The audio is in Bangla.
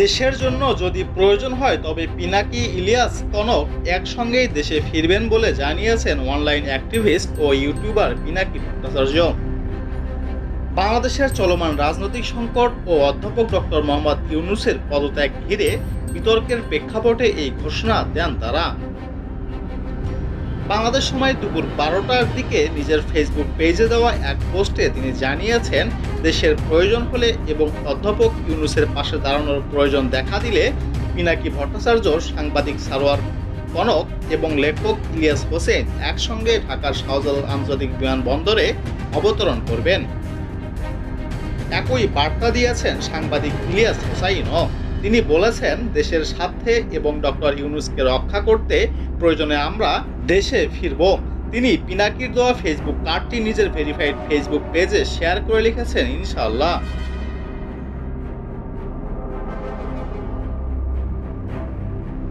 দেশের জন্য যদি প্রয়োজন হয় তবে পিনাকি, ইলিয়াস, কনক একসঙ্গেই দেশে ফিরবেন বলে জানিয়েছেন অনলাইন অ্যাক্টিভিস্ট ও ইউটিউবার পিনাকি ভট্টাচার্য। বাংলাদেশের চলমান রাজনৈতিক সংকট ও অধ্যাপক ডক্টর মোহাম্মদ ইউনূসের পদত্যাগ ঘিরে বিতর্কের প্রেক্ষাপটে এই ঘোষণা দেন তারা। বাংলাদেশ সময় দুপুর 12টার দিকে নিজের ফেসবুক পেজে দেওয়া এক পোস্টে তিনি জানিয়েছেন, দেশের প্রয়োজন হলে এবং অধ্যাপক ইউনূসের পাশে দাঁড়ানোর প্রয়োজন দেখা দিলে পিনাকি ভট্টাচার্য, সাংবাদিক সারোয়ার কনক এবং লেখক ইলিয়াস হোসেন একসঙ্গে ঢাকার শাহজালাল আন্তর্জাতিক বিমানবন্দরে অবতরণ করবেন। একই বার্তা দিয়েছেন সাংবাদিক ইলিয়াস হোসাইনও। তিনি বলেছেন, দেশের স্বার্থে এবং ডক্টর ইউনূসকে রক্ষা করতে প্রয়োজনে আমরা দেশে ফিরব। তিনি পিনাকির দেওয়া ফেসবুক কার্ডটি নিজের ভেরিফাইড ফেসবুক পেজে শেয়ার করে লিখেছেন, ইনশাআল্লাহ।